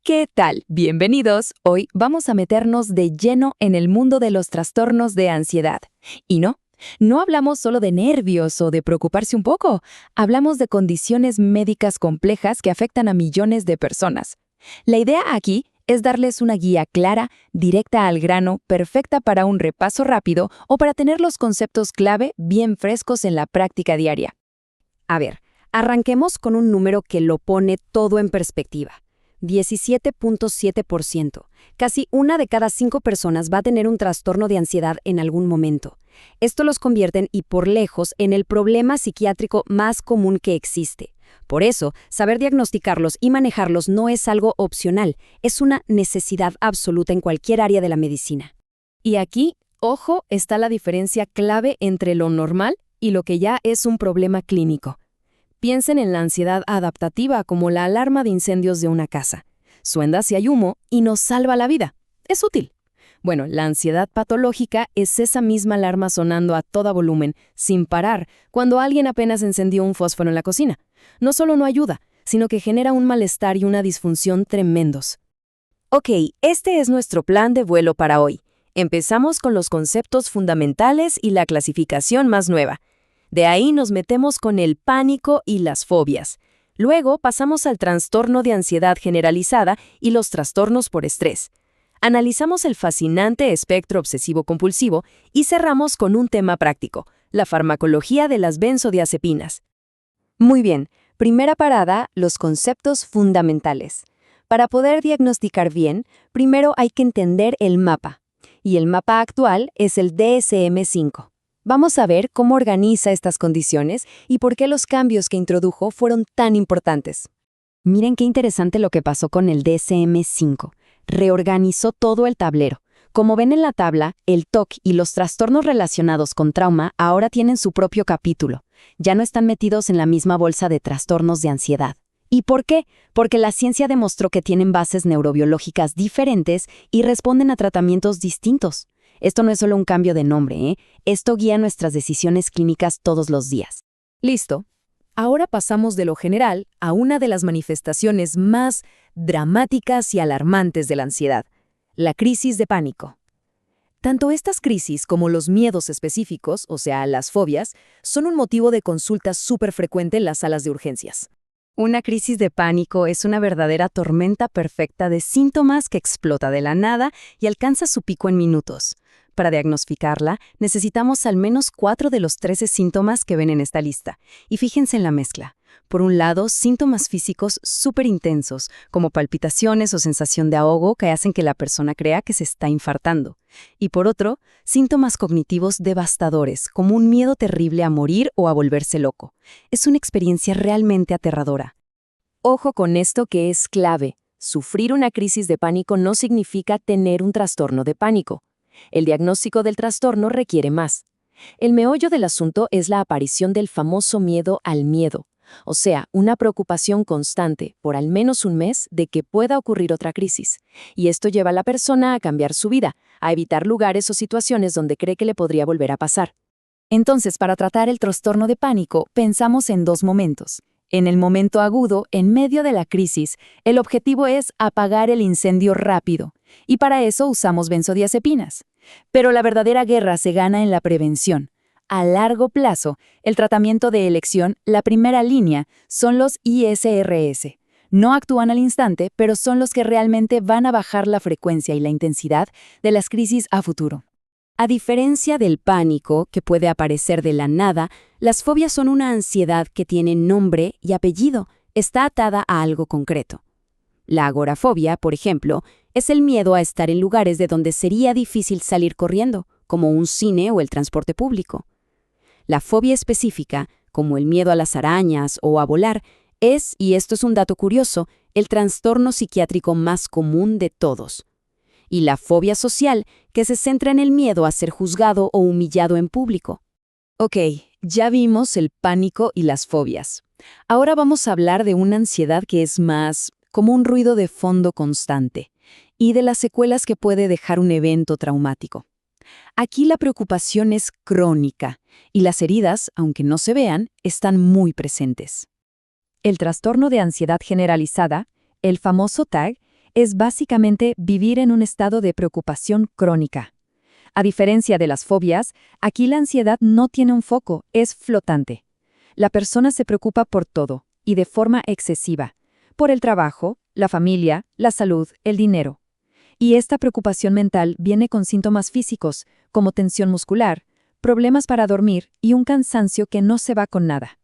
¿Qué tal? Bienvenidos. Hoy vamos a meternos de lleno en el mundo de los trastornos de ansiedad. Y no hablamos solo de nervios o de preocuparse un poco. Hablamos de condiciones médicas complejas que afectan a millones de personas. La idea aquí es darles una guía clara, directa al grano, perfecta para un repaso rápido o para tener los conceptos clave bien frescos en la práctica diaria. A ver, arranquemos con un número que lo pone todo en perspectiva. 17.7%. Casi una de cada 5 personas va a tener un trastorno de ansiedad en algún momento. Esto los convierte, y por lejos, en el problema psiquiátrico más común que existe. Por eso, saber diagnosticarlos y manejarlos no es algo opcional, es una necesidad absoluta en cualquier área de la medicina. Y aquí, ojo, está la diferencia clave entre lo normal y lo que ya es un problema clínico. Piensen en la ansiedad adaptativa como la alarma de incendios de una casa. Suena si hay humo y nos salva la vida. Es útil. Bueno, la ansiedad patológica es esa misma alarma sonando a todo volumen, sin parar, cuando alguien apenas encendió un fósforo en la cocina. No solo no ayuda, sino que genera un malestar y una disfunción tremendos. Ok, este es nuestro plan de vuelo para hoy. Empezamos con los conceptos fundamentales y la clasificación más nueva. De ahí nos metemos con el pánico y las fobias. Luego pasamos al trastorno de ansiedad generalizada y los trastornos por estrés. Analizamos el fascinante espectro obsesivo-compulsivo y cerramos con un tema práctico, la farmacología de las benzodiazepinas. Muy bien, primera parada, los conceptos fundamentales. Para poder diagnosticar bien, primero hay que entender el mapa. Y el mapa actual es el DSM-5. Vamos a ver cómo organiza estas condiciones y por qué los cambios que introdujo fueron tan importantes. Miren qué interesante lo que pasó con el DSM-5. Reorganizó todo el tablero. Como ven en la tabla, el TOC y los trastornos relacionados con trauma ahora tienen su propio capítulo. Ya no están metidos en la misma bolsa de trastornos de ansiedad. ¿Y por qué? Porque la ciencia demostró que tienen bases neurobiológicas diferentes y responden a tratamientos distintos. Esto no es solo un cambio de nombre, ¿eh? Esto guía nuestras decisiones clínicas todos los días. Listo. Ahora pasamos de lo general a una de las manifestaciones más dramáticas y alarmantes de la ansiedad, la crisis de pánico. Tanto estas crisis como los miedos específicos, o sea, las fobias, son un motivo de consulta súper frecuente en las salas de urgencias. Una crisis de pánico es una verdadera tormenta perfecta de síntomas que explota de la nada y alcanza su pico en minutos. Para diagnosticarla, necesitamos al menos 4 de los 13 síntomas que ven en esta lista. Y fíjense en la mezcla. Por un lado, síntomas físicos súper intensos, como palpitaciones o sensación de ahogo que hacen que la persona crea que se está infartando. Y por otro, síntomas cognitivos devastadores, como un miedo terrible a morir o a volverse loco. Es una experiencia realmente aterradora. Ojo con esto que es clave. Sufrir una crisis de pánico no significa tener un trastorno de pánico. El diagnóstico del trastorno requiere más. El meollo del asunto es la aparición del famoso miedo al miedo, o sea, una preocupación constante, por al menos un mes, de que pueda ocurrir otra crisis. Y esto lleva a la persona a cambiar su vida, a evitar lugares o situaciones donde cree que le podría volver a pasar. Entonces, para tratar el trastorno de pánico, pensamos en 2 momentos. En el momento agudo, en medio de la crisis, el objetivo es apagar el incendio rápido, y para eso usamos benzodiazepinas. Pero la verdadera guerra se gana en la prevención. A largo plazo, el tratamiento de elección, la primera línea, son los ISRS. No actúan al instante, pero son los que realmente van a bajar la frecuencia y la intensidad de las crisis a futuro. A diferencia del pánico, que puede aparecer de la nada, las fobias son una ansiedad que tiene nombre y apellido, está atada a algo concreto. La agorafobia, por ejemplo, es el miedo a estar en lugares de donde sería difícil salir corriendo, como un cine o el transporte público. La fobia específica, como el miedo a las arañas o a volar, es, y esto es un dato curioso, el trastorno psiquiátrico más común de todos. Y la fobia social, que se centra en el miedo a ser juzgado o humillado en público. Ok, ya vimos el pánico y las fobias. Ahora vamos a hablar de una ansiedad que es más como un ruido de fondo constante, y de las secuelas que puede dejar un evento traumático. Aquí la preocupación es crónica, y las heridas, aunque no se vean, están muy presentes. El trastorno de ansiedad generalizada, el famoso TAG, es básicamente vivir en un estado de preocupación crónica. A diferencia de las fobias, aquí la ansiedad no tiene un foco, es flotante. La persona se preocupa por todo, y de forma excesiva, por el trabajo, la familia, la salud, el dinero. Y esta preocupación mental viene con síntomas físicos, como tensión muscular, problemas para dormir y un cansancio que no se va con nada.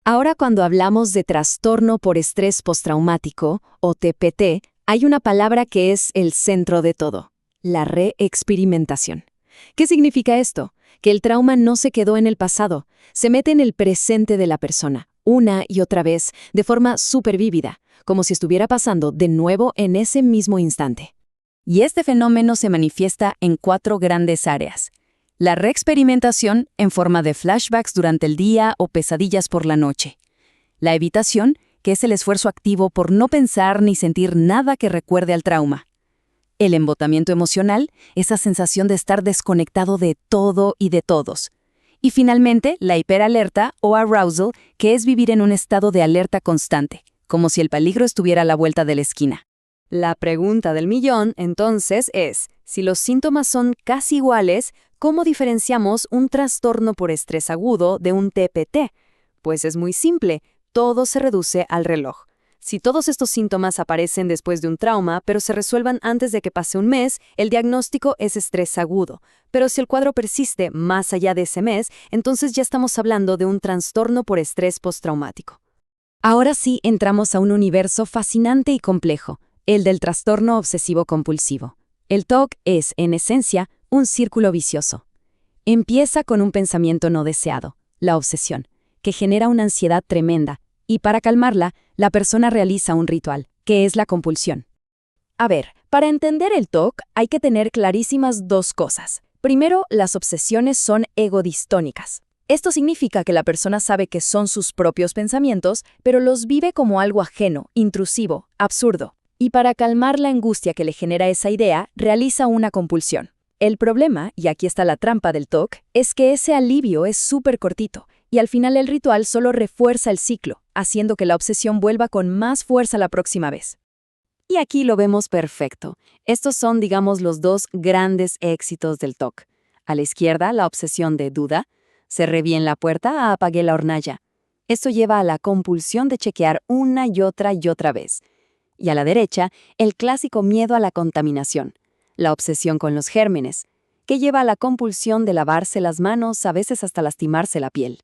Ahora, cuando hablamos de trastorno por estrés postraumático, o TPT, hay una palabra que es el centro de todo: la reexperimentación. ¿Qué significa esto? Que el trauma no se quedó en el pasado, se mete en el presente de la persona, una y otra vez, de forma súper vívida, como si estuviera pasando de nuevo en ese mismo instante. Y este fenómeno se manifiesta en 4 grandes áreas. La reexperimentación en forma de flashbacks durante el día o pesadillas por la noche. La evitación, que es el esfuerzo activo por no pensar ni sentir nada que recuerde al trauma. El embotamiento emocional, esa sensación de estar desconectado de todo y de todos. Y finalmente, la hiperalerta o arousal, que es vivir en un estado de alerta constante, como si el peligro estuviera a la vuelta de la esquina. La pregunta del millón, entonces, es: si los síntomas son casi iguales, ¿cómo diferenciamos un trastorno por estrés agudo de un TPT? Pues es muy simple, todo se reduce al reloj. Si todos estos síntomas aparecen después de un trauma, pero se resuelvan antes de que pase un mes, el diagnóstico es estrés agudo. Pero si el cuadro persiste más allá de ese mes, entonces ya estamos hablando de un trastorno por estrés postraumático. Ahora sí entramos a un universo fascinante y complejo, el del trastorno obsesivo-compulsivo. El TOC es, en esencia, un círculo vicioso. Empieza con un pensamiento no deseado, la obsesión, que genera una ansiedad tremenda, y para calmarla, la persona realiza un ritual, que es la compulsión. A ver, para entender el TOC hay que tener clarísimas 2 cosas. Primero, las obsesiones son egodistónicas. Esto significa que la persona sabe que son sus propios pensamientos, pero los vive como algo ajeno, intrusivo, absurdo. Y para calmar la angustia que le genera esa idea, realiza una compulsión. El problema, y aquí está la trampa del TOC, es que ese alivio es súper cortito, y al final el ritual solo refuerza el ciclo, haciendo que la obsesión vuelva con más fuerza la próxima vez. Y aquí lo vemos perfecto. Estos son, digamos, los 2 grandes éxitos del TOC. A la izquierda, la obsesión de duda. Cerré bien la puerta, apagué la hornalla. Esto lleva a la compulsión de chequear una y otra vez. Y a la derecha, el clásico miedo a la contaminación, la obsesión con los gérmenes, que lleva a la compulsión de lavarse las manos, a veces hasta lastimarse la piel.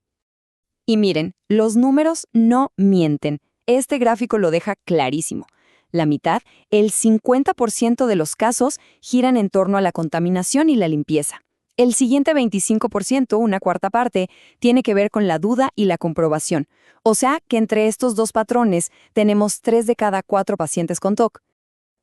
Y miren, los números no mienten. Este gráfico lo deja clarísimo. La mitad, el 50% de los casos, giran en torno a la contaminación y la limpieza. El siguiente 25%, una cuarta parte, tiene que ver con la duda y la comprobación. O sea que entre estos 2 patrones tenemos 3 de cada 4 pacientes con TOC.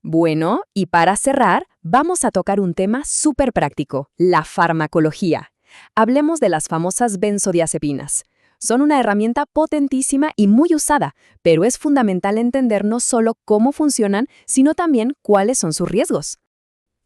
Bueno, y para cerrar, vamos a tocar un tema súper práctico: la farmacología. Hablemos de las famosas benzodiazepinas. Son una herramienta potentísima y muy usada, pero es fundamental entender no solo cómo funcionan, sino también cuáles son sus riesgos.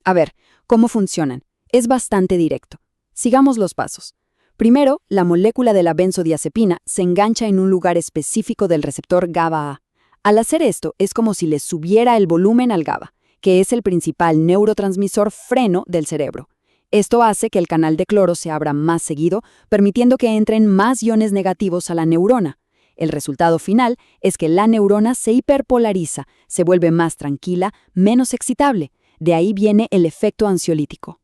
A ver, ¿cómo funcionan? Es bastante directo. Sigamos los pasos. Primero, la molécula de la benzodiazepina se engancha en un lugar específico del receptor GABA-A. Al hacer esto, es como si le subiera el volumen al GABA, que es el principal neurotransmisor freno del cerebro. Esto hace que el canal de cloro se abra más seguido, permitiendo que entren más iones negativos a la neurona. El resultado final es que la neurona se hiperpolariza, se vuelve más tranquila, menos excitable. De ahí viene el efecto ansiolítico.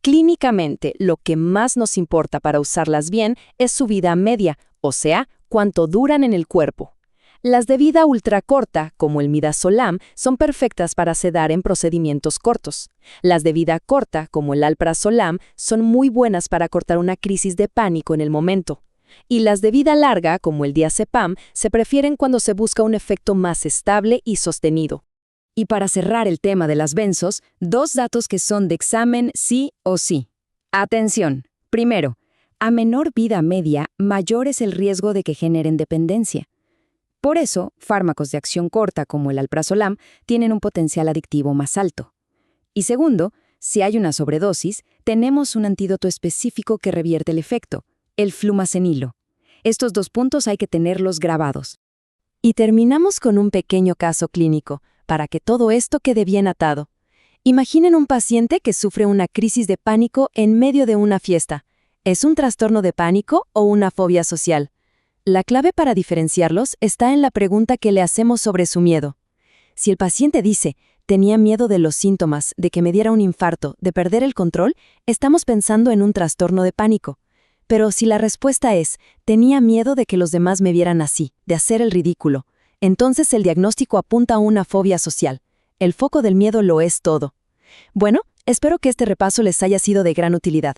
Clínicamente, lo que más nos importa para usarlas bien es su vida media, o sea, cuánto duran en el cuerpo. Las de vida ultracorta, como el midazolam, son perfectas para sedar en procedimientos cortos. Las de vida corta, como el alprazolam, son muy buenas para cortar una crisis de pánico en el momento. Y las de vida larga, como el diazepam, se prefieren cuando se busca un efecto más estable y sostenido. Y para cerrar el tema de las benzos, 2 datos que son de examen sí o sí. Atención. Primero, a menor vida media, mayor es el riesgo de que generen dependencia. Por eso, fármacos de acción corta como el alprazolam tienen un potencial adictivo más alto. Y segundo, si hay una sobredosis, tenemos un antídoto específico que revierte el efecto, el flumacenilo. Estos 2 puntos hay que tenerlos grabados. Y terminamos con un pequeño caso clínico. para que todo esto quede bien atado. Imaginen un paciente que sufre una crisis de pánico en medio de una fiesta. ¿Es un trastorno de pánico o una fobia social? La clave para diferenciarlos está en la pregunta que le hacemos sobre su miedo. Si el paciente dice, tenía miedo de los síntomas, de que me diera un infarto, de perder el control, estamos pensando en un trastorno de pánico. Pero si la respuesta es, tenía miedo de que los demás me vieran así, de hacer el ridículo, entonces el diagnóstico apunta a una fobia social. El foco del miedo lo es todo. Bueno, espero que este repaso les haya sido de gran utilidad.